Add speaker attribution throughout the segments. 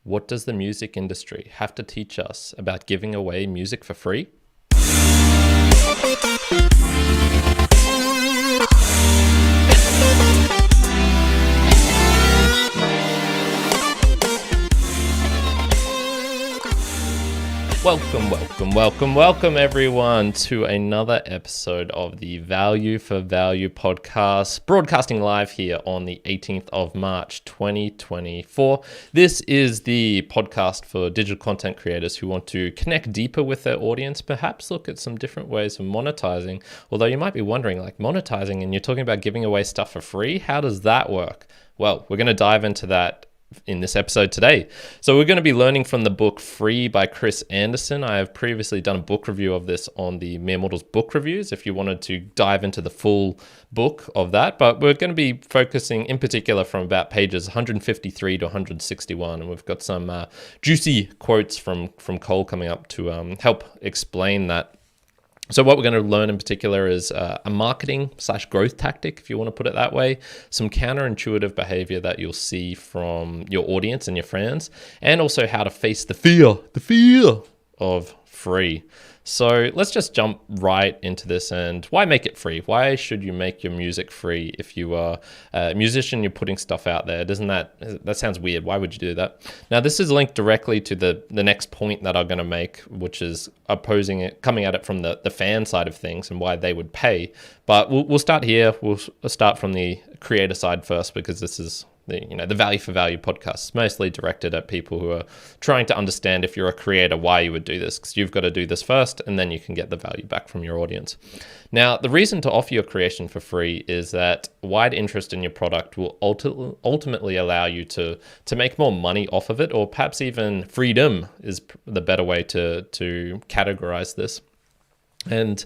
Speaker 1: What does the music industry have to teach us about giving away music for free? Welcome everyone to another episode of the Value for Value podcast, broadcasting live here on the 18th of March, 2024. This is the podcast for digital content creators who want to connect deeper with their audience, perhaps look at some different ways of monetizing. Although you might be wondering, like monetizing and you're talking about giving away stuff for free, how does that work? Well, we're going to dive into that in this episode today. So we're going to be learning from the book Free by Chris Anderson. I have previously done a book review of this on the Mere Mortals book reviews if you wanted to dive into the full book of that. But we're going to be focusing in particular from about pages 153 to 161. And we've got some juicy quotes from Cole coming up to help explain that. So what we're going to learn in particular is a marketing / growth tactic, if you want to put it that way, some counterintuitive behavior that you'll see from your audience and your friends, and also how to face the fear of free. So let's just jump right into this. And why make it free? Why should you make your music free if you are a musician, you're putting stuff out there? Doesn't that sounds weird? Why would you do that? Now, this is linked directly to the next point that I'm going to make, which is opposing it, coming at it from the fan side of things and why they would pay. But we'll start here. We'll start from the creator side first, because this is the Value for Value podcast is mostly directed at people who are trying to understand, if you're a creator, why you would do this, because you've got to do this first and then you can get the value back from your audience. Now, the reason to offer your creation for free is that wide interest in your product will ultimately allow you to make more money off of it, or perhaps even freedom is the better way to categorize this. And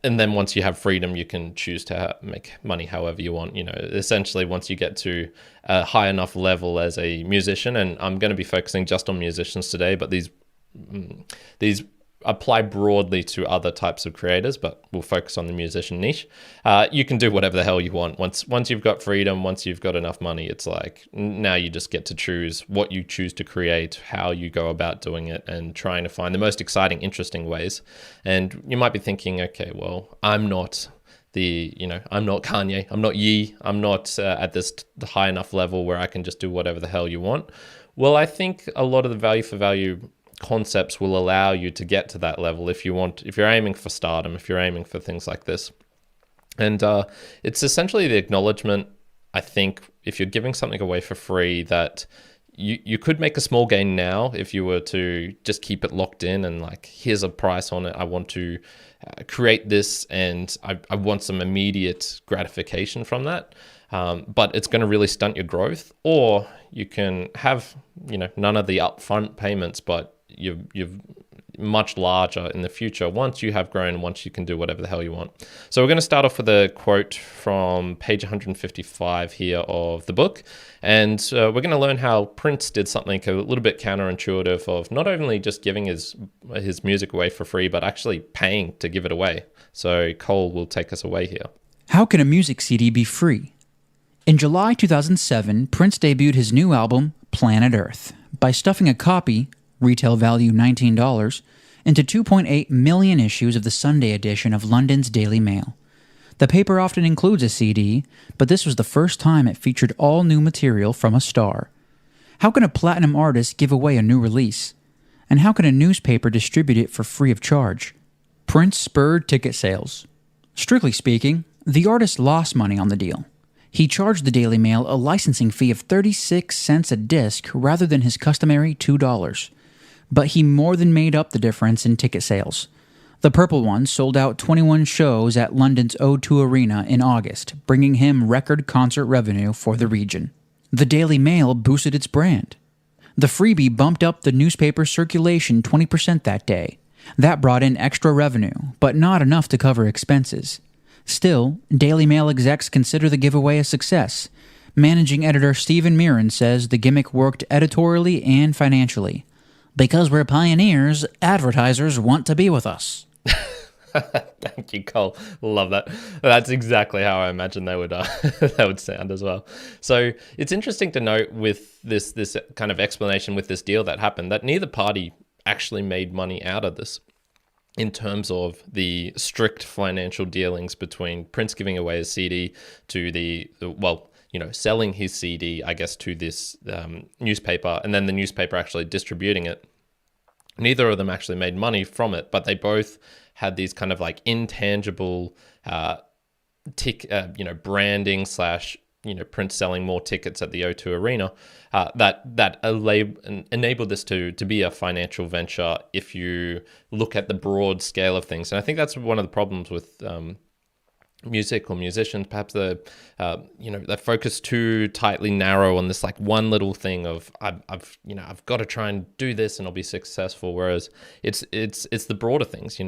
Speaker 1: then once you have freedom, you can choose to make money however you want. Essentially, once you get to a high enough level as a musician, and I'm going to be focusing just on musicians today, but these apply broadly to other types of creators, but we'll focus on the musician niche. You can do whatever the hell you want. Once you've got freedom, once you've got enough money, it's like now you just get to choose what you choose to create, how you go about doing it, and trying to find the most exciting, interesting ways. And you might be thinking, okay, well, I'm not Kanye, I'm not Ye, I'm not at this high enough level where I can just do whatever the hell you want. Well, I think a lot of the value for value concepts will allow you to get to that level if you're aiming for stardom, if you're aiming for things like this. And it's essentially the acknowledgement, I think, if you're giving something away for free, that you could make a small gain now if you were to just keep it locked in and like, here's a price on it. I want to create this and I want some immediate gratification from that. But it's going to really stunt your growth. Or you can have, none of the upfront payments, but you're much larger in the future once you have grown, once you can do whatever the hell you want. So we're going to start off with a quote from page 155 here of the book. And we're going to learn how Prince did something a little bit counterintuitive of not only just giving his music away for free, but actually paying to give it away. So Cole will take us away here.
Speaker 2: How can a music CD be free? In July 2007, Prince debuted his new album, Planet Earth, by stuffing a copy, retail value $19, into 2.8 million issues of the Sunday edition of London's Daily Mail. The paper often includes a CD, but this was the first time it featured all new material from a star. How can a platinum artist give away a new release? And how can a newspaper distribute it for free of charge? Prince spurred ticket sales. Strictly speaking, the artist lost money on the deal. He charged the Daily Mail a licensing fee of 36 cents a disc rather than his customary $2. But he more than made up the difference in ticket sales. The purple one sold out 21 shows at London's O2 Arena in August, bringing him record concert revenue for the region. The Daily Mail boosted its brand. The freebie bumped up the newspaper's circulation 20% that day. That brought in extra revenue, but not enough to cover expenses. Still, Daily Mail execs consider the giveaway a success. Managing editor Stephen Mirren says the gimmick worked editorially and financially. Because we're pioneers, advertisers want to be with us.
Speaker 1: Thank you, Cole. Love that. That's exactly how I imagine they would they would sound as well. So it's interesting to note with this kind of explanation with this deal that happened that neither party actually made money out of this in terms of the strict financial dealings between Prince giving away his CD to selling his CD, I guess, to this newspaper, and then the newspaper actually distributing it. Neither of them actually made money from it, but they both had these kind of like intangible branding slash Prince selling more tickets at the O2 Arena that enabled this to be a financial venture if you look at the broad scale of things. And I think that's one of the problems with music or musicians. Perhaps they focus too tightly narrow on this like one little thing of I've got to try and do this and I'll be successful. Whereas it's the broader things.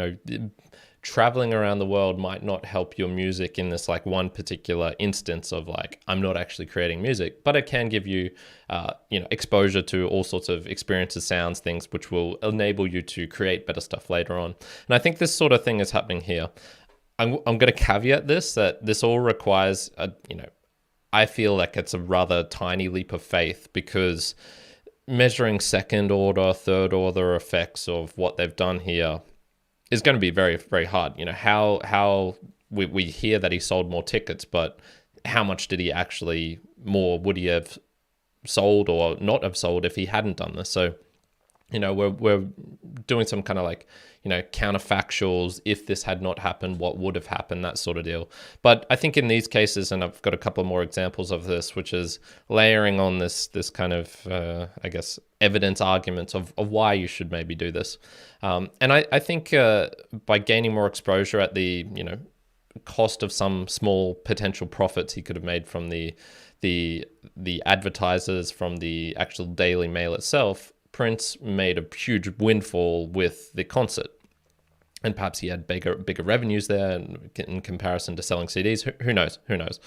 Speaker 1: Traveling around the world might not help your music in this like one particular instance of like I'm not actually creating music, but it can give you exposure to all sorts of experiences, sounds, things which will enable you to create better stuff later on. And I think this sort of thing is happening here. I'm going to caveat this, that this all requires, I feel like it's a rather tiny leap of faith, because measuring second order, third order effects of what they've done here is going to be very, very hard. How we hear that he sold more tickets, but how much did he actually more would he have sold or not have sold if he hadn't done this? So, we're doing some kind of like, counterfactuals. If this had not happened, what would have happened, that sort of deal. But I think in these cases, and I've got a couple more examples of this, which is layering on this kind of, evidence arguments of why you should maybe do this. And I think by gaining more exposure at the, cost of some small potential profits he could have made from the advertisers, from the actual Daily Mail itself, Prince made a huge windfall with the concert. And perhaps he had bigger revenues there in comparison to selling CDs. Who knows?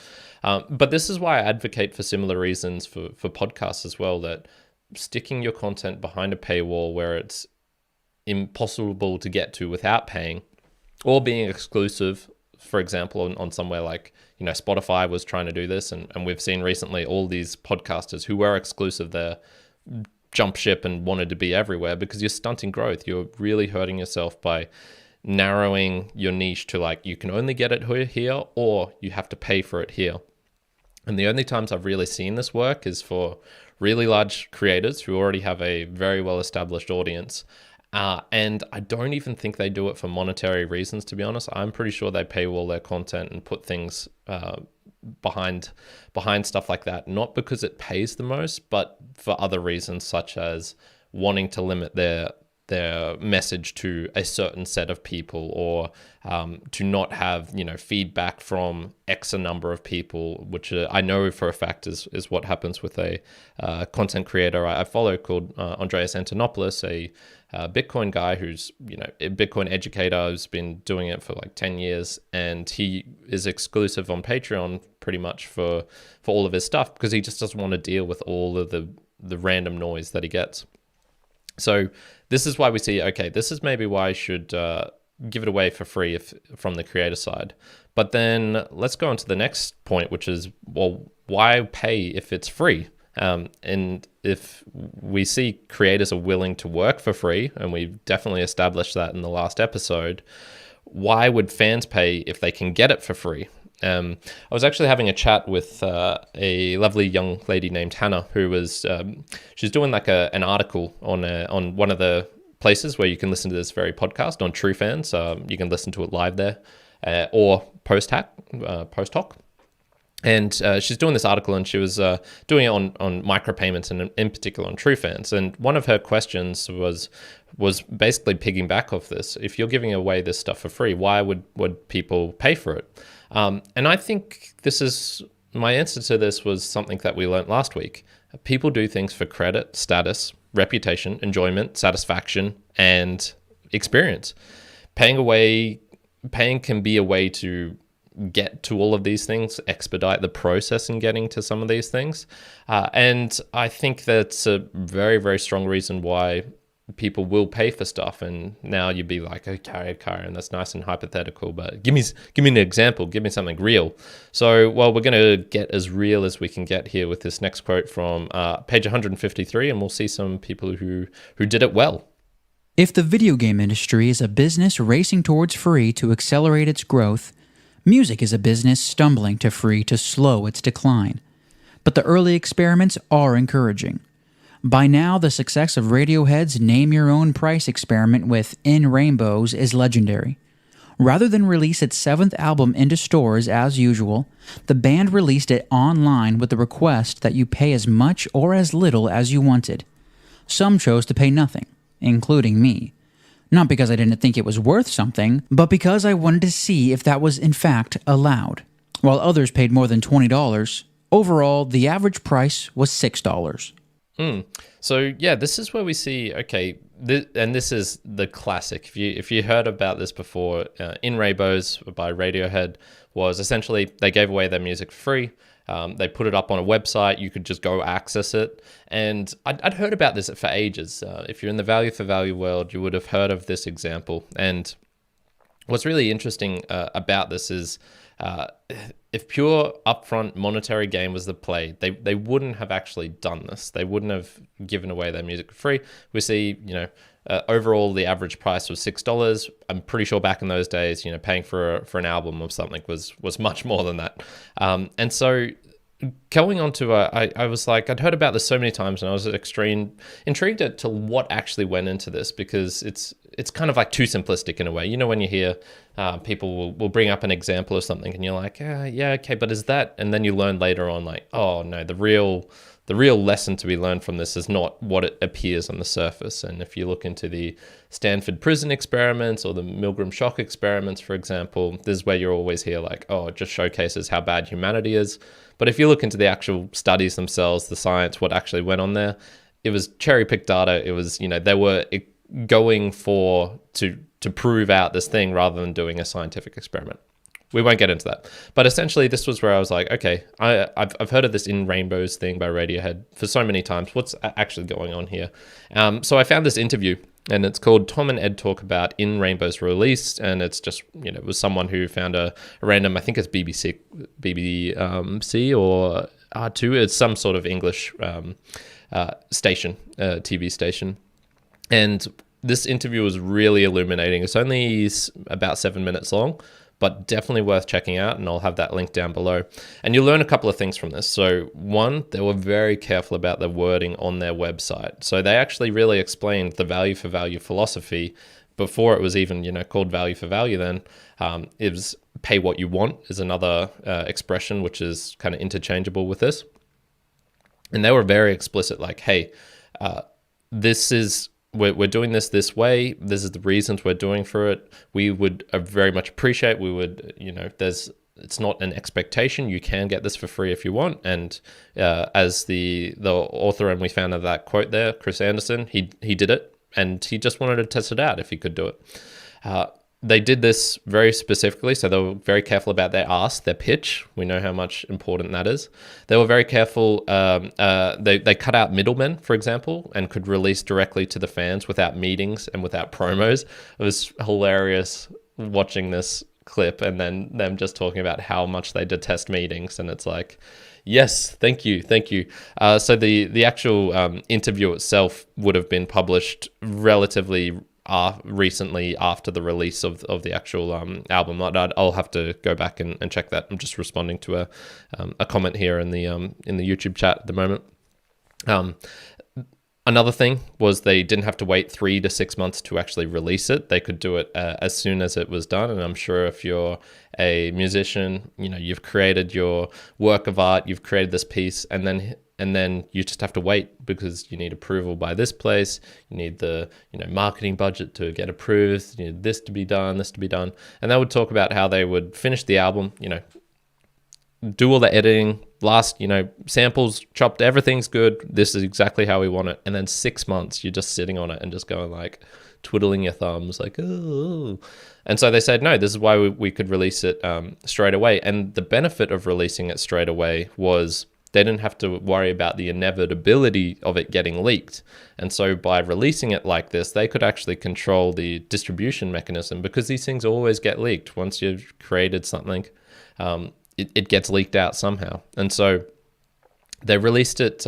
Speaker 1: But this is why I advocate for similar reasons for podcasts as well, that sticking your content behind a paywall where it's impossible to get to without paying, or being exclusive, for example, on somewhere like, Spotify was trying to do this. And we've seen recently all these podcasters who were exclusive there jump ship and wanted to be everywhere, because you're stunting growth. You're really hurting yourself by narrowing your niche to like, you can only get it here or you have to pay for it here. And the only times I've really seen this work is for really large creators who already have a very well-established audience. And I don't even think they do it for monetary reasons, to be honest. I'm pretty sure they paywall their content and put things behind stuff like that, not because it pays the most, but for other reasons, such as wanting to limit their message to a certain set of people, or to not have feedback from X a number of people, which I know for a fact is what happens with a content creator I follow called Andreas Antonopoulos, a Bitcoin guy who's a Bitcoin educator who's been doing it for like 10 years, and he is exclusive on Patreon pretty much for all of his stuff, because he just doesn't want to deal with all of the random noise that he gets. So this is why we see, okay, this is maybe why I should give it away for free from the creator side. But then let's go on to the next point, which is, well, why pay if it's free? And if we see creators are willing to work for free, and we've definitely established that in the last episode, why would fans pay if they can get it for free? I was actually having a chat with a lovely young lady named Hannah, who was she's doing like an article on one of the places where you can listen to this very podcast, on True Fans. You can listen to it live there, or post hoc. And she's doing this article, and she was doing it on micropayments, and in particular on True Fans. And one of her questions was basically pigging back off this. If you're giving away this stuff for free, why would people pay for it? And I think my answer to this was something that we learned last week. People do things for credit, status, reputation, enjoyment, satisfaction, and experience. Paying can be a way to get to all of these things, expedite the process in getting to some of these things. And I think that's a very, very strong reason why people will pay for stuff. And now you'd be like, okay, Kyrin, that's nice and hypothetical, but give me an example, give me something real. So, well, we're going to get as real as we can get here with this next quote from page 153, and we'll see some people who did it well.
Speaker 2: If the video game industry is a business racing towards free to accelerate its growth, music is a business stumbling to free to slow its decline. But the early experiments are encouraging. By now, the success of Radiohead's Name Your Own Price experiment with In Rainbows is legendary. Rather than release its 7th album into stores as usual, the band released it online with the request that you pay as much or as little as you wanted. Some chose to pay nothing, including me. Not because I didn't think it was worth something, but because I wanted to see if that was in fact allowed. While others paid more than $20, overall, the average price was $6.
Speaker 1: So yeah, this is where we see, okay, and this is the classic. If you heard about this before, In Rainbows by Radiohead was essentially they gave away their music for free. They put it up on a website. You could just go access it. And I'd heard about this for ages. If you're in the value for value world, you would have heard of this example. And what's really interesting about this is if pure upfront monetary gain was the play, they wouldn't have actually done this. They wouldn't have given away their music for free. We see, overall the average price was $6. I'm pretty sure back in those days, paying for an album or something was much more than that. And so going on to, I was like, I'd heard about this so many times, and I was extreme intrigued to what actually went into this, because it's kind of like too simplistic in a way. When you hear people will bring up an example of something, and you're like, yeah, okay, but is that? And then you learn later on, like, oh no, the real lesson to be learned from this is not what it appears on the surface. And if you look into the Stanford prison experiments or the Milgram shock experiments, for example, this is where you always hear like, oh, it just showcases how bad humanity is. But if you look into the actual studies themselves, the science, what actually went on there, it was cherry-picked data. It was, they were going to prove out this thing rather than doing a scientific experiment. We won't get into that. But essentially, this was where I was like, okay, I've heard of this In Rainbows thing by Radiohead for so many times. What's actually going on here? So I found this interview, and it's called Tom and Ed Talk About In Rainbows Release, and it's just, it was someone who found a random, I think it's BBC or R2, it's some sort of English station, TV station. And this interview was really illuminating. It's only about 7 minutes long, but definitely worth checking out, and I'll have that link down below. And you'll learn a couple of things from this. So one, they were very careful about the wording on their website. So they actually really explained the value for value philosophy before it was even, called value for value then. It was pay what you want is another expression, which is kind of interchangeable with this. And they were very explicit, like, hey, this is... We're doing this way. This is the reasons we're doing for it. We would very much appreciate. We would, it's not an expectation. You can get this for free if you want. And as the author, and we found out that quote there, Chris Anderson, he did it, and he just wanted to test it out if he could do it. They did this very specifically, so they were very careful about their ask, their pitch. We know how much important that is. They were very careful. They cut out middlemen, for example, and could release directly to the fans without meetings and without promos. It was hilarious watching this clip, and then them just talking about how much they detest meetings, and it's like, yes, thank you. So the actual interview itself would have been published relatively recently after the release of the actual album. I'll have to go back and check that. I'm just responding to a comment here in the YouTube chat at the moment. Another thing was they didn't have to wait 3 to 6 months to actually release it. They could do it as soon as it was done. And I'm sure if you're a musician, you've created your work of art, you've created this piece, and then you just have to wait because you need approval by this place. You need the marketing budget to get approved. You need this to be done, and they would talk about how they would finish the album. Do all the editing, last samples chopped, everything's good. This is exactly how we want it, and then 6 months you're just sitting on it and just going like twiddling your thumbs, like oh. And so they said no. This is why we could release it straight away, and the benefit of releasing it straight away was They didn't have to worry about the inevitability of it getting leaked. And so by releasing it like this, they could actually control the distribution mechanism, because these things always get leaked. Once you've created something, it gets leaked out somehow. And so they released it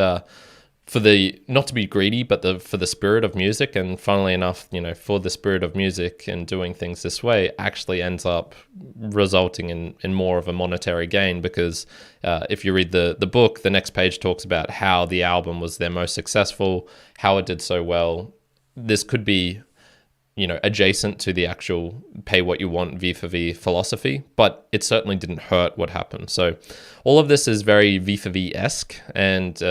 Speaker 1: for the, not to be greedy, but for the spirit of music. And funnily enough, for the spirit of music and doing things this way actually ends up resulting in more of a monetary gain, because if you read the book, the next page talks about how the album was their most successful, how it did so well. This could be adjacent to the actual pay what you want V for V philosophy, but it certainly didn't hurt what happened. So all of this is very V for V-esque. And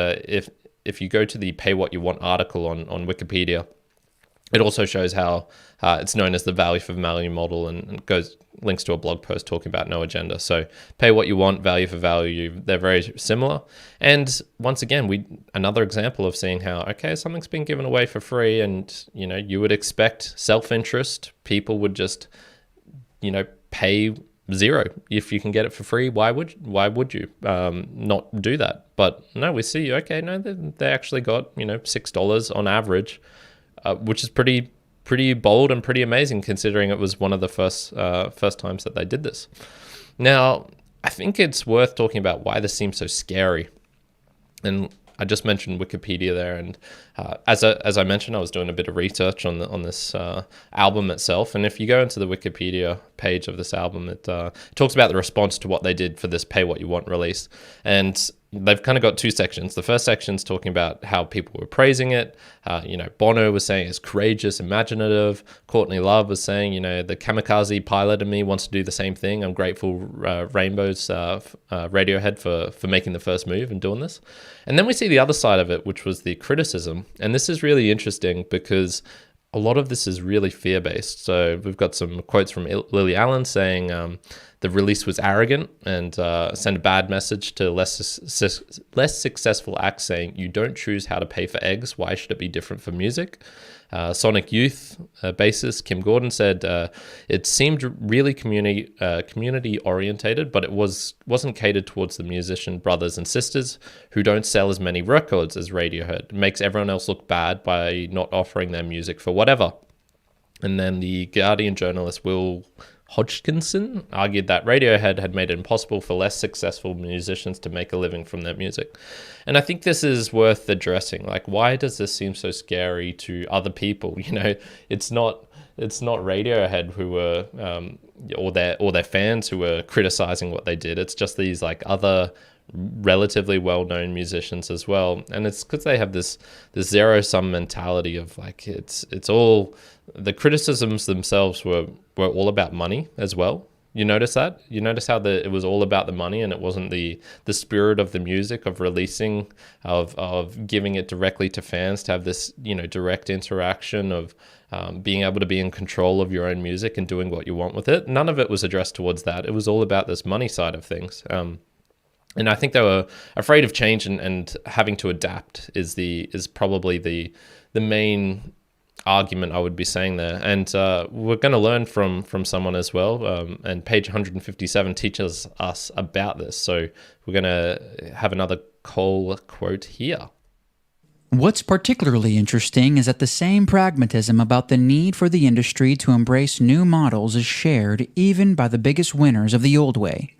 Speaker 1: if you go to the pay what you want article on Wikipedia, it also shows how it's known as the value for value model, and links to a blog post talking about no agenda. So pay what you want, value for value, they're very similar. And once again, another example of seeing how, okay, something's been given away for free, and you would expect self-interest. People would just pay zero if you can get it for free. Why would you not do that? But no, we see, okay, no, they actually got $6 on average, which is pretty bold and pretty amazing, considering it was one of the first times that they did this. Now, I think it's worth talking about why this seems so scary. And I just mentioned Wikipedia there, and as I mentioned, I was doing a bit of research on this album itself. And if you go into the Wikipedia page of this album, it talks about the response to what they did for this Pay What You Want release. And they've kind of got two sections. The first section is talking about how people were praising it. Bono was saying it's courageous, imaginative. Courtney Love was saying, the kamikaze pilot in me wants to do the same thing. I'm grateful Rainbow's Radiohead for making the first move and doing this. And then we see the other side of it, which was the criticism. And this is really interesting because a lot of this is really fear-based. So we've got some quotes from Lily Allen saying the release was arrogant and sent a bad message to less successful acts, saying, you don't choose how to pay for eggs. Why should it be different for music? Sonic Youth bassist Kim Gordon said, it seemed really community orientated, but it wasn't catered towards the musician brothers and sisters who don't sell as many records as Radiohead. It makes everyone else look bad by not offering their music for whatever. And then the Guardian journalist Will Hodgkinson argued that Radiohead had made it impossible for less successful musicians to make a living from their music. And I think this is worth addressing. Like, why does this seem so scary to other people? It's not Radiohead who were or their fans who were criticizing what they did. It's just these like other relatively well-known musicians as well. And it's because they have this zero-sum mentality of like it's all, the criticisms themselves were all about money as well. You notice that? You notice how it was all about the money, and it wasn't the spirit of the music, of releasing, of giving it directly to fans, to have this direct interaction of being able to be in control of your own music and doing what you want with it. None of it was addressed towards that. It was all about this money side of things. And I think they were afraid of change, and having to adapt is probably the main argument I would be saying there. And we're going to learn from someone as well. And page 157 teaches us about this. So we're going to have another Cole quote here.
Speaker 2: What's particularly interesting is that the same pragmatism about the need for the industry to embrace new models is shared even by the biggest winners of the old way.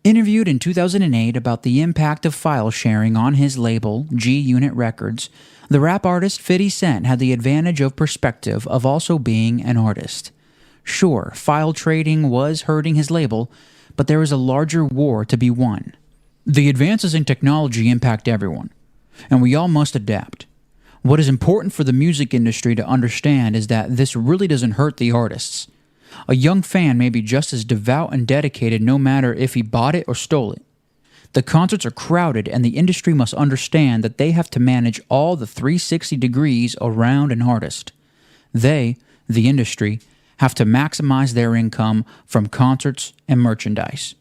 Speaker 2: Interviewed in 2008 about the impact of file sharing on his label, G Unit Records, the rap artist 50 Cent had the advantage of perspective of also being an artist. Sure, file trading was hurting his label, but there is a larger war to be won. The advances in technology impact everyone, and we all must adapt. What is important for the music industry to understand is that this really doesn't hurt the artists. A young fan may be just as devout and dedicated no matter if he bought it or stole it. The concerts are crowded, and the industry must understand that they have to manage all the 360 degrees around an artist. They, the industry, have to maximize their income from concerts and merchandise.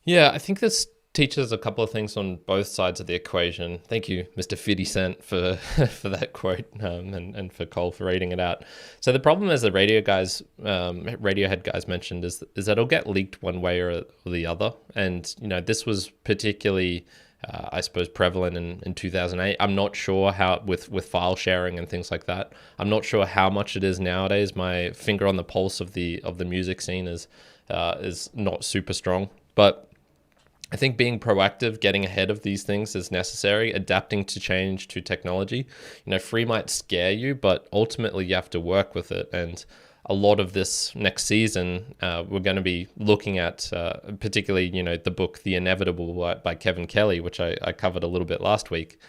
Speaker 1: Yeah, I think this teaches a couple of things on both sides of the equation. Thank you, Mr. 50 Cent, for that quote, and for Cole for reading it out. So the problem, as the Radiohead guys mentioned, is that it'll get leaked one way or the other. And this was particularly I suppose, prevalent in 2008. I'm not sure how with file sharing and things like that. I'm not sure how much it is nowadays. My finger on the pulse of the music scene is not super strong, but I think being proactive, getting ahead of these things is necessary, adapting to change, to technology. Free might scare you, but ultimately you have to work with it. And a lot of this next season, we're going to be looking at, particularly, the book The Inevitable by Kevin Kelly, which I covered a little bit last week.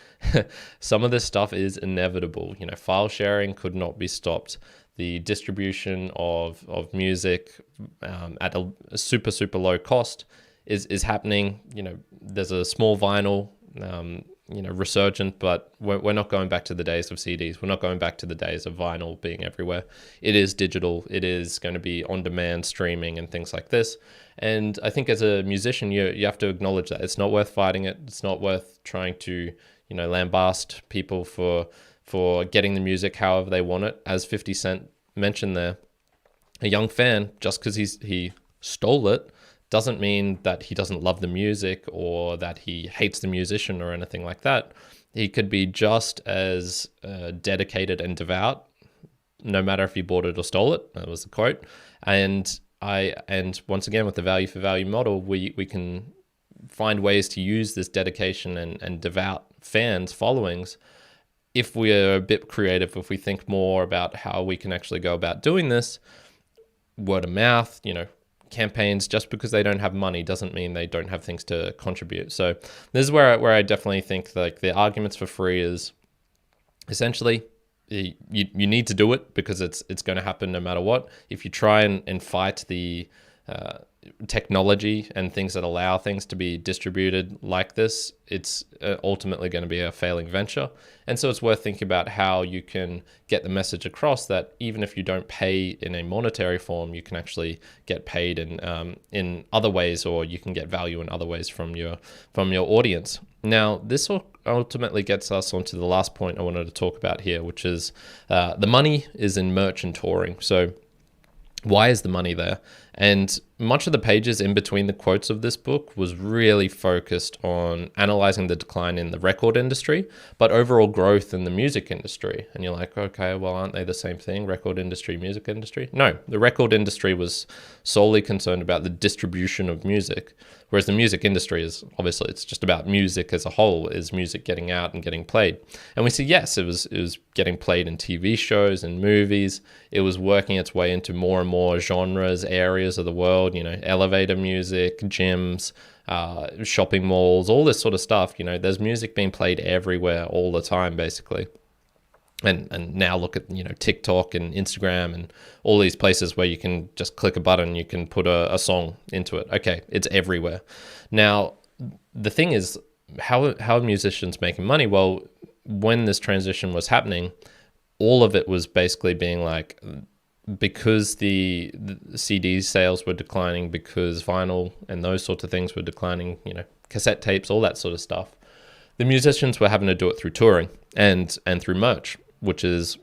Speaker 1: Some of this stuff is inevitable. File sharing could not be stopped. The distribution of music at a super, super low cost is happening. There's a small vinyl, resurgent, but we're not going back to the days of CDs. We're not going back to the days of vinyl being everywhere. It is digital. It is going to be on-demand streaming and things like this. And I think as a musician, you have to acknowledge that it's not worth fighting it. It's not worth trying to, lambast people for getting the music however they want it. As 50 Cent mentioned there, a young fan, just because he stole it, doesn't mean that he doesn't love the music or that he hates the musician or anything like that. He could be just as dedicated and devout, no matter if he bought it or stole it. That was the quote. And once again, with the value for value model, we can find ways to use this dedication and devout fans followings. If we're a bit creative, if we think more about how we can actually go about doing this, word of mouth, campaigns, just because they don't have money doesn't mean they don't have things to contribute. So this is where I definitely think like the arguments for free is essentially you need to do it because it's going to happen no matter what. If you try and fight the technology and things that allow things to be distributed like this, it's ultimately going to be a failing venture. And so it's worth thinking about how you can get the message across that even if you don't pay in a monetary form, you can actually get paid in other ways, or you can get value in other ways from your audience. Now, this ultimately gets us onto the last point I wanted to talk about here, which is the money is in merch and touring. So why is the money there? And much of the pages in between the quotes of this book was really focused on analyzing the decline in the record industry, but overall growth in the music industry. And you're like, okay, well, aren't they the same thing? Record industry, music industry? No, the record industry was solely concerned about the distribution of music, whereas the music industry is obviously, it's just about music as a whole. Is music getting out and getting played? And we see, yes, it was getting played in TV shows and movies. It was working its way into more and more genres, areas of the world, elevator music, gyms, shopping malls, all this sort of stuff. There's music being played everywhere all the time, basically. And now look at, TikTok and Instagram and all these places where you can just click a button, you can put a song into it. Okay, it's everywhere. Now, the thing is, how are musicians making money? Well, when this transition was happening, all of it was basically being like, because the CD sales were declining, because vinyl and those sorts of things were declining, cassette tapes, all that sort of stuff, the musicians were having to do it through touring and through merch, which is,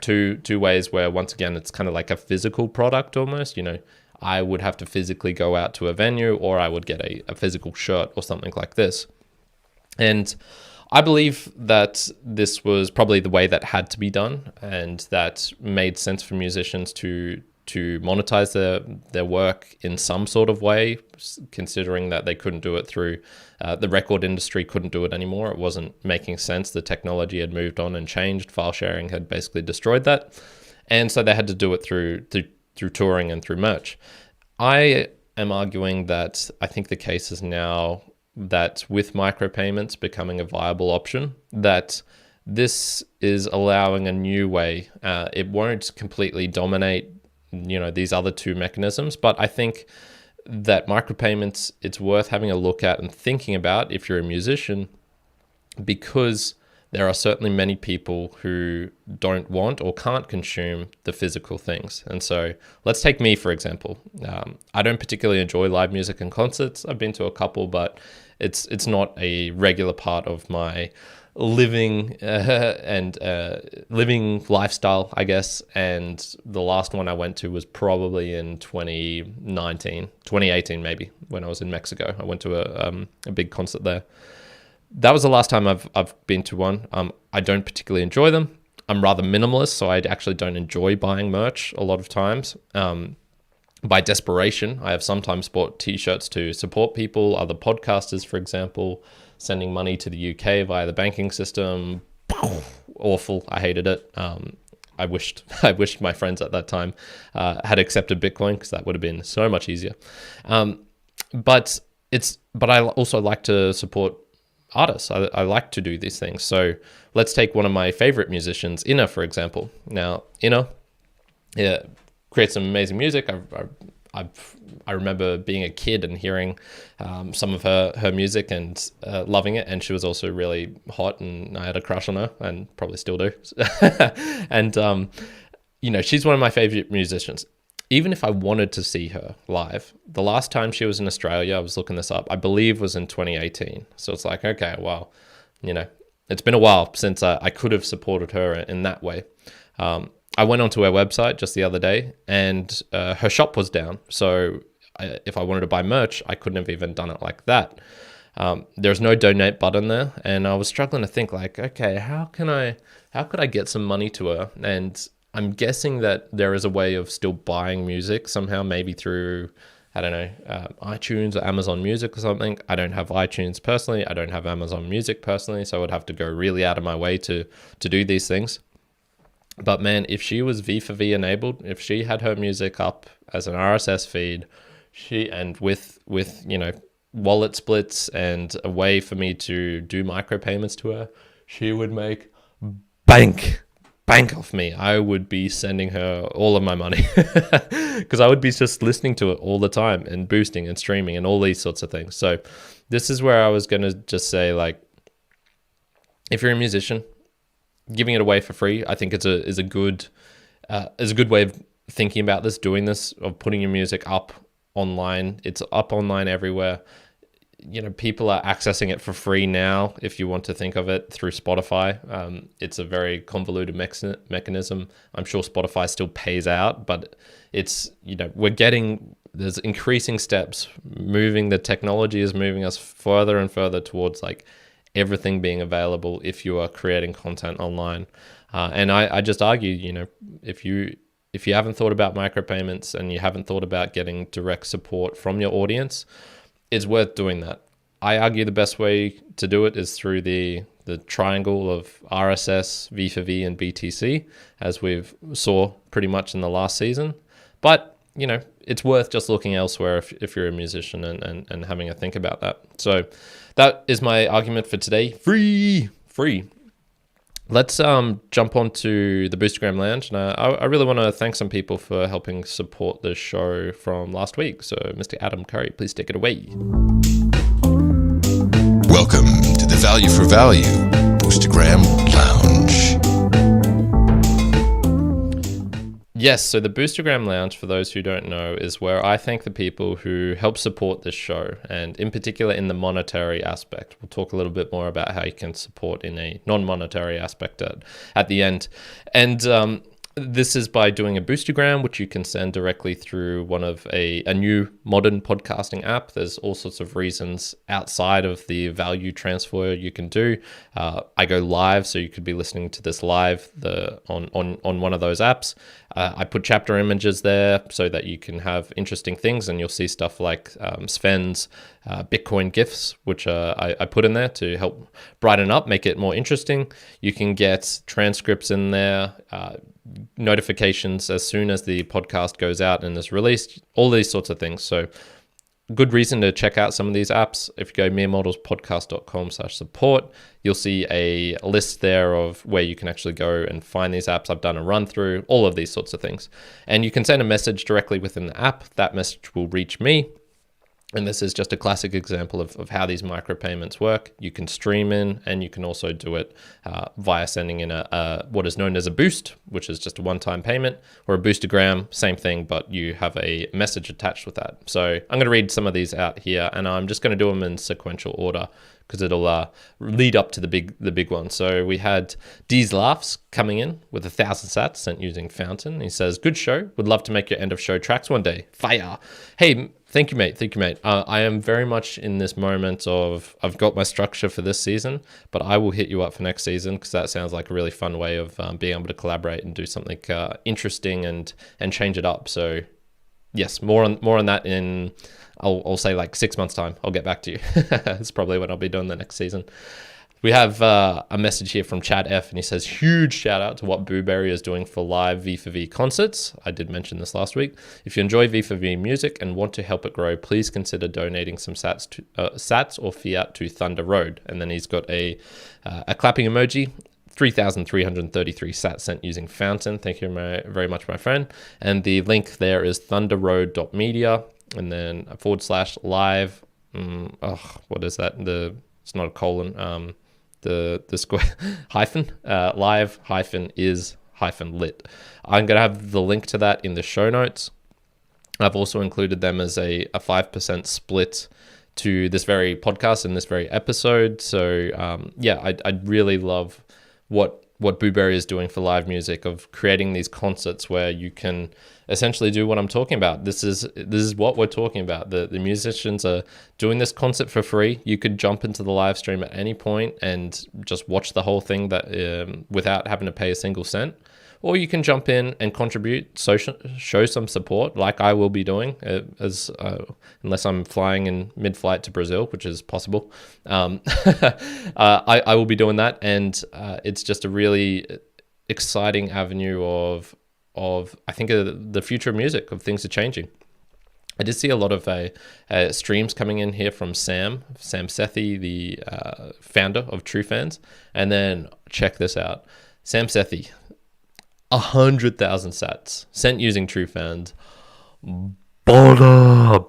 Speaker 1: two ways where, once again, it's kind of like a physical product almost. I would have to physically go out to a venue, or I would get a physical shirt or something like this. And I believe that this was probably the way that had to be done, and that made sense for musicians to monetize their work in some sort of way, considering that they couldn't do it through the record industry, couldn't do it anymore. It wasn't making sense. The technology had moved on and changed. File sharing had basically destroyed that. And so they had to do it through touring and through merch. I am arguing that I think the case is now that with micropayments becoming a viable option, that this is allowing a new way. It won't completely dominate, these other two mechanisms, but I think that micropayments, it's worth having a look at and thinking about if you're a musician, because there are certainly many people who don't want or can't consume the physical things. And so let's take me, for example. I don't particularly enjoy live music and concerts. I've been to a couple, but it's not a regular part of my living living lifestyle, I guess. And the last one I went to was probably in 2018 maybe, when I was in Mexico. I went to a big concert there. that was the last time I've been to one. I don't particularly enjoy them. I'm rather minimalist, so I actually don't enjoy buying merch a lot of times. By desperation, I have sometimes bought t-shirts to support people, other podcasters, for example, sending money to the UK via the banking system. Awful. I hated it. I wished my friends at that time had accepted Bitcoin, because that would have been so much easier. But I also like to support artists. I like to do these things. So let's take one of my favorite musicians, Inna, for example. Now, Inna, creates some amazing music. I remember being a kid and hearing some of her music and loving it. And she was also really hot, and I had a crush on her, and probably still do. And she's one of my favorite musicians. Even if I wanted to see her live, the last time she was in Australia, I was looking this up, I believe was in 2018. So it's like, okay, well, it's been a while since I could have supported her in that way. I went onto her website just the other day, and her shop was down. So if I wanted to buy merch, I couldn't have even done it like that. There's no donate button there, and I was struggling to think like, okay, how could I get some money to her? And I'm guessing that there is a way of still buying music somehow, maybe through, I don't know, iTunes or Amazon Music or something. I don't have iTunes personally. I don't have Amazon Music personally, so I would have to go really out of my way to do these things. But man, if she was V4V enabled, if she had her music up as an RSS feed, and with wallet splits and a way for me to do micropayments to her, she would make bank off me. I would be sending her all of my money because I would be just listening to it all the time and boosting and streaming and all these sorts of things. So this is where I was going to just say, like, if you're a musician, giving it away for free, I think is a good way of thinking about this, doing this, of putting your music up online. It's up online everywhere. People are accessing it for free now, if you want to think of it, through Spotify. It's a very convoluted mechanism. I'm sure Spotify still pays out, but it's, there's increasing steps moving. The technology is moving us further and further towards like everything being available if you are creating content online. And I just argue, if you haven't thought about micropayments and you haven't thought about getting direct support from your audience, it's worth doing that. I argue the best way to do it is through the triangle of RSS, V4V, and BTC, as we've saw pretty much in the last season. But, it's worth just looking elsewhere if you're a musician and having a think about that. So that is my argument for today. Free. Let's jump on to the Boostagram Lounge. And I really want to thank some people for helping support the show from last week. So Mr. Adam Curry, please take it away.
Speaker 3: Welcome to the Value for Value Boostagram Lounge.
Speaker 1: Yes, so the Boostagram Lounge, for those who don't know, is where I thank the people who help support this show, and in particular in the monetary aspect. We'll talk a little bit more about how you can support in a non-monetary aspect at the end. And this is by doing a Boostagram, which you can send directly through one of a new modern podcasting app. There's all sorts of reasons outside of the value transfer you can do. I go live, so you could be listening to this live on one of those apps. I put chapter images there so that you can have interesting things, and you'll see stuff like Sven's Bitcoin gifts, which I put in there to help brighten up, make it more interesting. You can get transcripts in there, notifications as soon as the podcast goes out and is released, all these sorts of things. So good reason to check out some of these apps. If you go meremodelspodcast.com/support, you'll see a list there of where you can actually go and find these apps. I've done a run through all of these sorts of things. And you can send a message directly within the app. That message will reach me. And this is just a classic example of how these micropayments work. You can stream in, and you can also do it via sending in what is known as a boost, which is just a one-time payment, or a boostagram, same thing, but you have a message attached with that. So I'm going to read some of these out here, and I'm just going to do them in sequential order because it'll lead up to the big one. So we had D's Laughs coming in with 1,000 sats sent using Fountain. He says, "Good show. Would love to make your end of show tracks one day. Fire." Hey, thank you, mate. I am very much in this moment of I've got my structure for this season, but I will hit you up for next season, because that sounds like a really fun way of being able to collaborate and do something interesting and change it up. So yes, more on that in I'll say like 6 months time. I'll get back to you. That's probably what I'll be doing the next season. We have a message here from Chad F, and he says, "Huge shout out to what Booberry is doing for live V4V concerts." I did mention this last week. "If you enjoy V4V music and want to help it grow, please consider donating some sats or fiat to Thunder Road." And then he's got a clapping emoji. 3,333 sats sent using Fountain. Thank you very much, my friend. And the link there is thunderroad.media, and then /live. What is that? It's not a colon. The square hyphen live hyphen is hyphen lit. I'm gonna have the link to that in the show notes. I've also included them as a 5% split to this very podcast and this very episode. So I really love what Booberry is doing for live music, of creating these concerts where you can essentially do what I'm talking about. This is what we're talking about. The musicians are doing this concert for free. You could jump into the live stream at any point and just watch the whole thing without having to pay a single cent. Or you can jump in and contribute, show some support, like I will be doing, unless I'm flying in mid-flight to Brazil, which is possible. I will be doing that, and it's just a really exciting avenue of I think the future of music, of things are changing. I did see a lot of streams coming in here from Sam Sethi, the founder of True Fans, and then check this out, Sam Sethi. 100,000 sats sent using True Fans. Baller.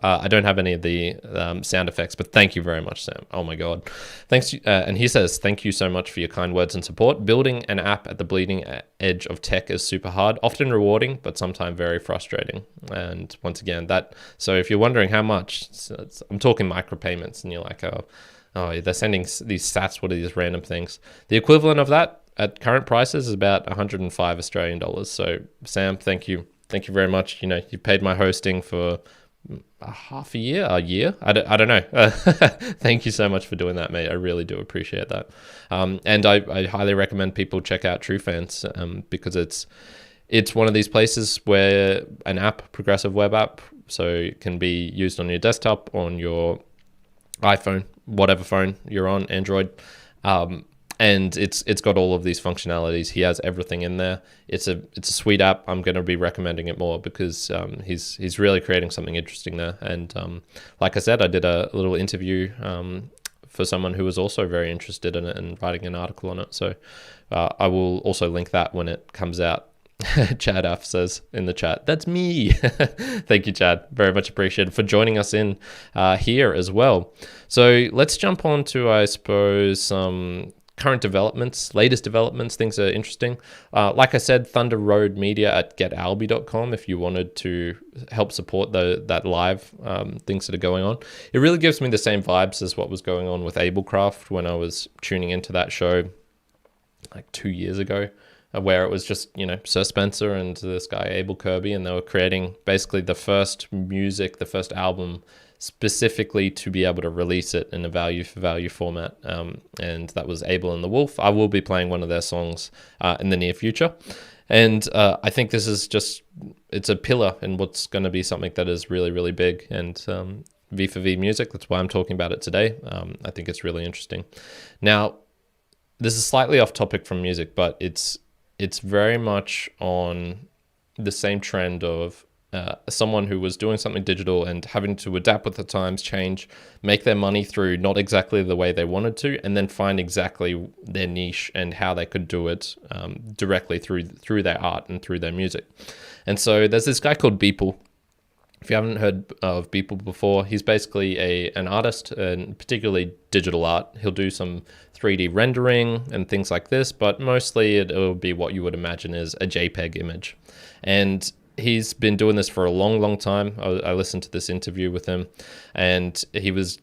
Speaker 1: I don't have any of the sound effects, but thank you very much, Sam. Oh my God. Thanks. And he says, "Thank you so much for your kind words and support. Building an app at the bleeding edge of tech is super hard, often rewarding, but sometimes very frustrating." And once again, so if you're wondering how much, I'm talking micropayments, and you're like, oh, they're sending these sats. What are these random things? The equivalent of that at current prices is about 105 Australian dollars. So Sam, thank you very much. You paid my hosting for a year. I don't know. Thank you so much for doing that, mate. I really do appreciate that. And I highly recommend people check out True Fans, because it's one of these places where an app, progressive web app, so it can be used on your desktop, on your iPhone, whatever phone you're on, Android. And it's got all of these functionalities. He has everything in there. It's a sweet app. I'm going to be recommending it more, because he's really creating something interesting there. And like I said, I did a little interview for someone who was also very interested in it and writing an article on it. So I will also link that when it comes out. Chad F says in the chat, "That's me." Thank you, Chad. Very much appreciated for joining us in here as well. So let's jump on to, I suppose, some current developments, latest developments, things that are interesting. Like I said, Thunder Road Media at getalby.com if you wanted to help support that live things that are going on. It really gives me the same vibes as what was going on with Ablecraft when I was tuning into that show like 2 years ago, where it was just, Sir Spencer and this guy Abel Kirby, and they were creating basically the first album specifically to be able to release it in a value for value format. And that was Abel and the Wolf. I will be playing one of their songs in the near future. And I think this is it's a pillar in what's going to be something that is really, really big. And V4V music, that's why I'm talking about it today. I think it's really interesting. Now, this is slightly off topic from music, but it's very much on the same trend of someone who was doing something digital and having to adapt with the times, change, make their money through not exactly the way they wanted to, and then find exactly their niche and how they could do it directly through their art and through their music. And so there's this guy called Beeple. If you haven't heard of Beeple before, he's basically an artist, and particularly digital art. He'll do some 3D rendering and things like this, but mostly it'll be what you would imagine is a JPEG image. And he's been doing this for a long, long time. I listened to this interview with him, and he was,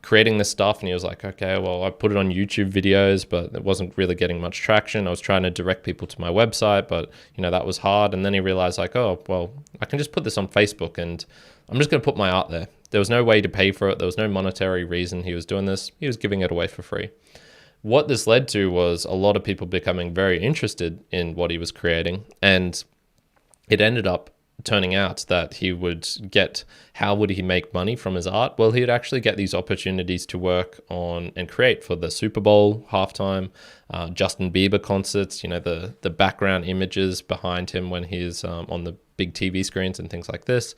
Speaker 1: creating this stuff, and he was like, okay, well, I put it on YouTube videos, but it wasn't really getting much traction. I was trying to direct people to my website, but that was hard. And then he realized like, oh, well, I can just put this on Facebook and I'm just going to put my art there. There was no way to pay for it. There was no monetary reason he was doing this. He was giving it away for free. What this led to was a lot of people becoming very interested in what he was creating, and it ended up turning out that he would get, how would he make money from his art? Well, he'd actually get these opportunities to work on and create for the Super Bowl halftime, Justin Bieber concerts, the background images behind him when he's on the big TV screens and things like this,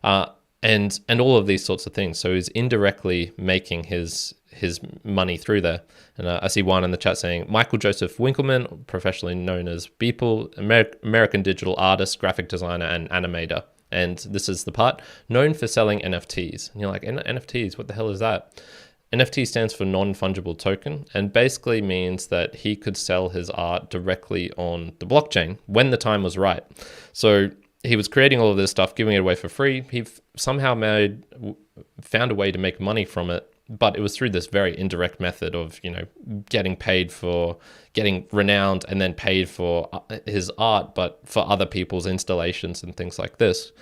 Speaker 1: and all of these sorts of things. So he's indirectly making his money through there. And I see one in the chat saying, Michael Joseph Winkleman, professionally known as Beeple, American digital artist, graphic designer, and animator. And this is the part, known for selling NFTs. And you're like, NFTs, what the hell is that? NFT stands for non-fungible token, and basically means that he could sell his art directly on the blockchain when the time was right. So he was creating all of this stuff, giving it away for free. He somehow found a way to make money from it, but it was through this very indirect method of, getting paid for getting renowned and then paid for his art, but for other people's installations and things like this.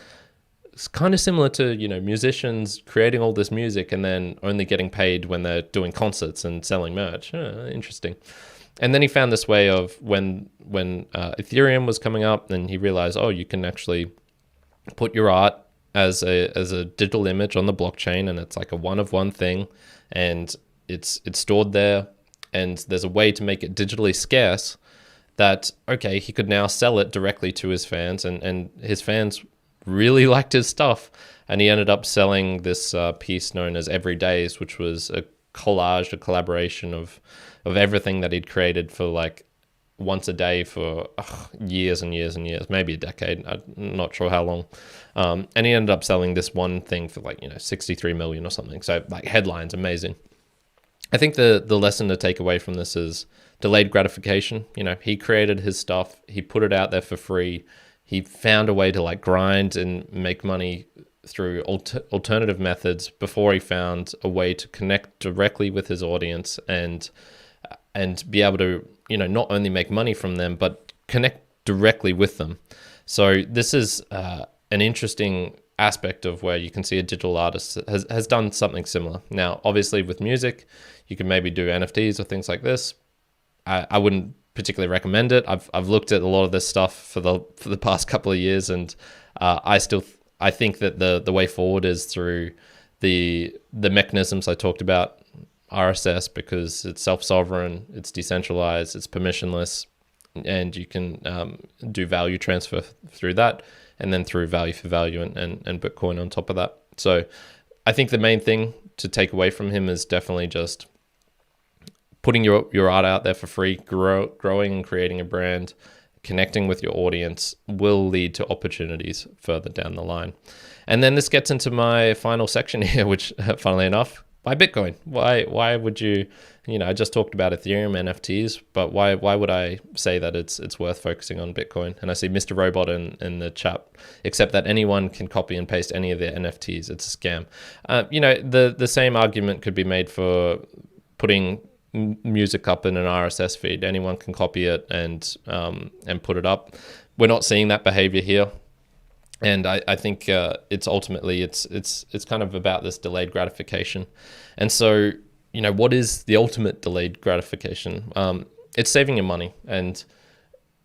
Speaker 1: It's kind of similar to, musicians creating all this music and then only getting paid when they're doing concerts and selling merch. Interesting. And then he found this way of when Ethereum was coming up, and he realized, oh, you can actually put your art as a digital image on the blockchain, and it's like a one-of-one thing, and it's stored there, and there's a way to make it digitally scarce that, okay, he could now sell it directly to his fans, and his fans really liked his stuff, and he ended up selling this piece known as Everydays, which was a collage, a collaboration of everything that he'd created for like once a day for years and years and years, maybe a decade. I'm not sure how long. And he ended up selling this one thing for like, 63 million or something. So like headlines, amazing. I think the lesson to take away from this is delayed gratification. He created his stuff. He put it out there for free. He found a way to like grind and make money through alternative methods before he found a way to connect directly with his audience and be able to, not only make money from them, but connect directly with them. So this is an interesting aspect of where you can see a digital artist has done something similar. Now, obviously with music, you can maybe do NFTs or things like this. I wouldn't particularly recommend it. I've looked at a lot of this stuff for the past couple of years, and I think that the way forward is through the mechanisms I talked about, RSS, because it's self-sovereign, it's decentralized, it's permissionless, and you can do value transfer through that, and then through value for value and Bitcoin on top of that. So I think the main thing to take away from him is definitely just putting your art out there for free, growing and creating a brand, connecting with your audience will lead to opportunities further down the line. And then this gets into my final section here, which funnily enough, why Bitcoin? Why would you, I just talked about Ethereum, NFTs, but why would I say that it's worth focusing on Bitcoin? And I see Mr. Robot in the chat, except that anyone can copy and paste any of their NFTs. It's a scam. The same argument could be made for putting music up in an RSS feed. Anyone can copy it and put it up. We're not seeing that behavior here. And I think it's ultimately it's kind of about this delayed gratification. And so, what is the ultimate delayed gratification? It's saving your money. And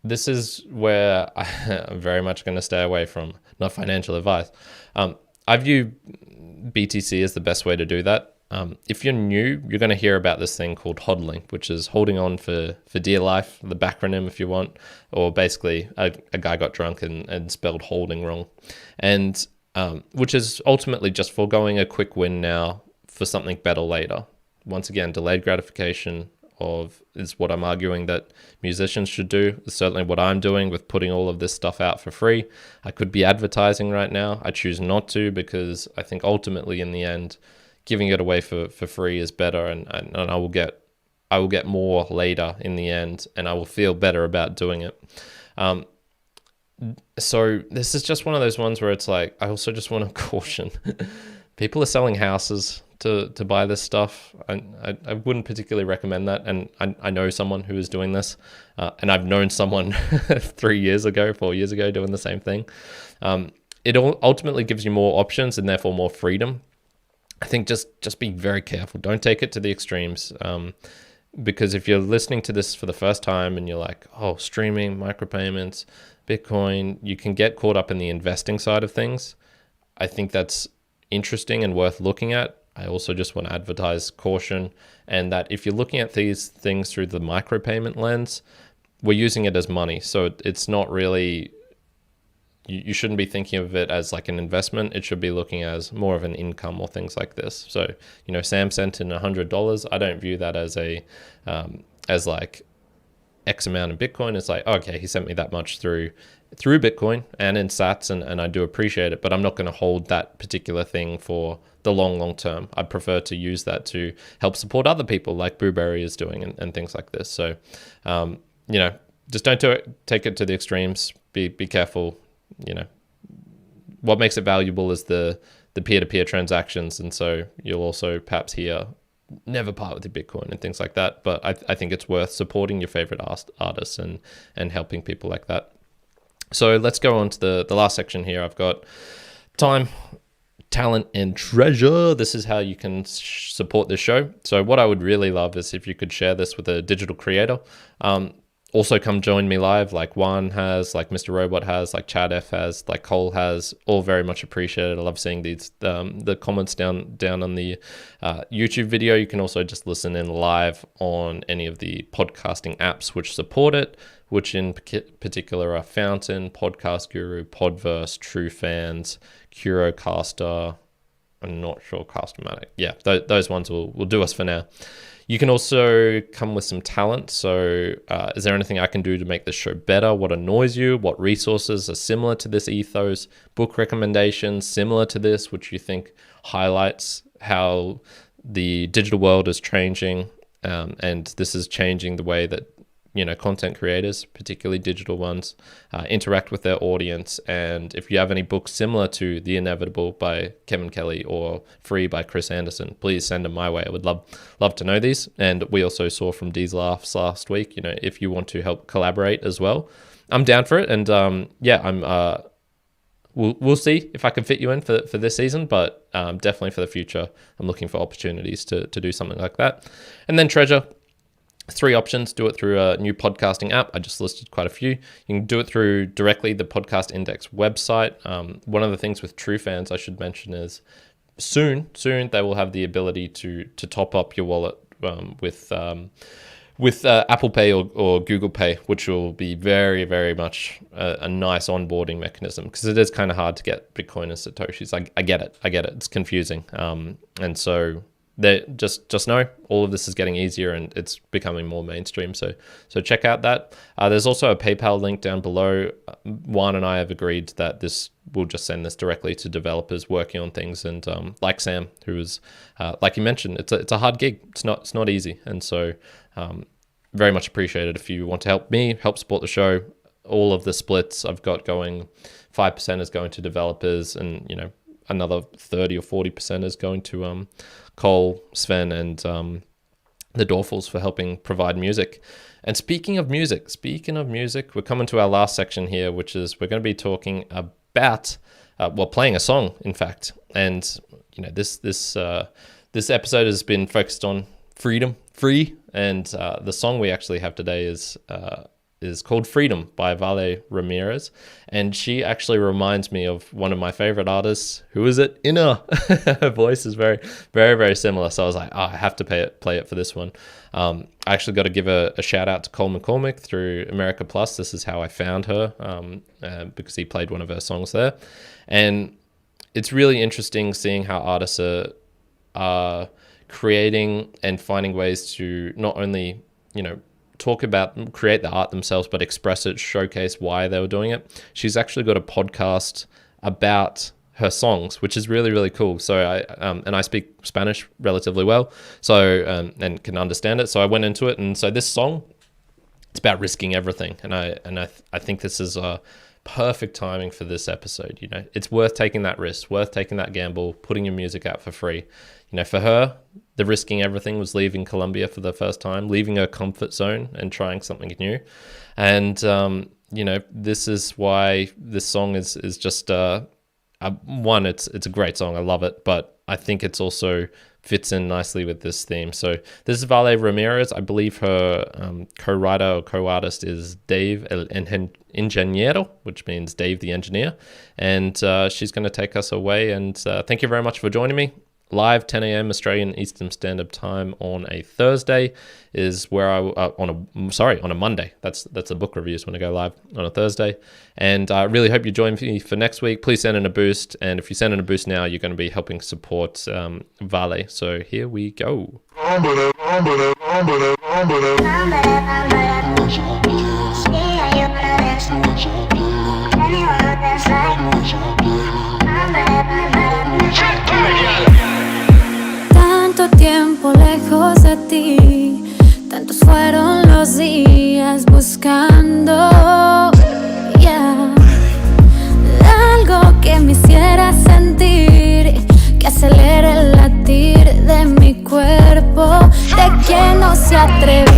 Speaker 1: this is where I'm very much going to stay away from, not financial advice. I view BTC as the best way to do that. If you're new, you're going to hear about this thing called hodling, which is holding on for dear life, the backronym if you want, or basically a guy got drunk and spelled holding wrong, and which is ultimately just foregoing a quick win now for something better later. Once again, delayed gratification is what I'm arguing that musicians should do. It's certainly what I'm doing with putting all of this stuff out for free. I could be advertising right now. I choose not to because I think ultimately in the end, giving it away for free is better, and I will get more later in the end, and I will feel better about doing it. So this is just one of those ones where it's like, I also just want to caution. People are selling houses to buy this stuff. I wouldn't particularly recommend that. And I know someone who is doing this, and I've known someone 4 years ago doing the same thing. It ultimately gives you more options and therefore more freedom. I think just be very careful. Don't take it to the extremes. Because if you're listening to this for the first time and you're like, oh, streaming, micropayments, Bitcoin, you can get caught up in the investing side of things. I think that's interesting and worth looking at. I also just want to advertise caution, and that if you're looking at these things through the micropayment lens, we're using it as money. So it's not really, you shouldn't be thinking of it as like an investment. It should be looking as more of an income or things like this. So, Sam sent in $100. I don't view that as as like X amount of Bitcoin. It's like, okay, he sent me that much through Bitcoin and in sats, and I do appreciate it, but I'm not going to hold that particular thing for the long term. I prefer to use that to help support other people like Blueberry is doing and things like this. So, just don't take it to the extremes. Be careful. What makes it valuable is the peer-to-peer transactions, and so you'll also perhaps hear never part with your Bitcoin and things like that. But I think it's worth supporting your favorite artists and helping people like that. So let's go on to the last section here. I've got time, talent, and treasure. This is how you can support this show. So what I would really love is if you could share this with a digital creator. Also come join me live, like Juan has, like Mr. Robot has, like Chad F has, like Cole has. All very much appreciated. I love seeing these the comments down on the YouTube video. You can also just listen in live on any of the podcasting apps which support it, which in particular are Fountain, Podcast Guru, Podverse, True Fans, Curocaster. I'm not sure Castomatic. Yeah, those ones will do us for now. You can also come with some talent. So is there anything I can do to make this show better? What annoys you? What resources are similar to this ethos? Book recommendations similar to this, which you think highlights how the digital world is changing, and this is changing the way that content creators, particularly digital ones, interact with their audience. And if you have any books similar to The Inevitable by Kevin Kelly or Free by Chris Anderson, please send them my way. I would love to know these. And we also saw from Dee's Laughs last week, if you want to help collaborate as well, I'm down for it. And we'll see if I can fit you in for this season, but definitely for the future, I'm looking for opportunities to do something like that. And then treasure. 3 options. Do it through a new podcasting app. I just listed quite a few. You can do it through directly the Podcast Index website. One of the things with True Fans I should mention is soon they will have the ability to top up your wallet with Apple Pay or Google Pay, which will be very, very much a nice onboarding mechanism, because it is kind of hard to get Bitcoin and Satoshis. I get it. It's confusing. And so just know all of this is getting easier and it's becoming more mainstream. So check out that. There's also a PayPal link down below. Juan and I have agreed that we'll just send this directly to developers working on things. And like Sam, who is, like you mentioned, it's a hard gig. It's not easy. And so very much appreciated if you want to help support the show. All of the splits I've got going, 5% is going to developers, and another 30 or 40% is going to Cole, Sven, and the Doerfels for helping provide music. And speaking of music, we're coming to our last section here, which is we're going to be talking about playing a song, in fact. And this episode has been focused on free, and the song we actually have today is called Freedom by Vale Ramirez. And she actually reminds me of one of my favorite artists. Who is it? Inna. Her voice is very, very, very similar. So I was like, I have to play it for this one. I actually got to give a shout out to Cole McCormick through America Plus. This is how I found her, because he played one of her songs there. And it's really interesting seeing how artists are creating and finding ways to not only, create the art themselves, but express it, showcase why they were doing it. She's actually got a podcast about her songs, which is really, really cool. So I speak Spanish relatively well, so and can understand it. So I went into it, and so this song it's about risking everything. And I think this is perfect timing for this episode. You know, it's worth taking that risk, worth taking that gamble, putting your music out for free. You know, for her, the risking everything was leaving Colombia for the first time, leaving her comfort zone and trying something new. And you know, this is why this song is just one, it's a great song, I love it, but I think it's also fits in nicely with this theme. So this is Vale Ramirez. I believe her co-writer or co-artist is Dave El Ingeniero, which means Dave the Engineer. And she's going to take us away. And thank you very much for joining me. Live 10 a.m. Australian Eastern Standard Time on a Thursday is where on a Monday. That's the book reviews when I go live on a Thursday. And I really hope you join me for next week. Please send in a boost. And if you send in a boost now, you're going to be helping support Vale. So here we go.
Speaker 4: Tanto tiempo lejos de ti, tantos fueron los días buscando, algo que me hiciera sentir, que acelere el latir de mi cuerpo, de quien no se atreve.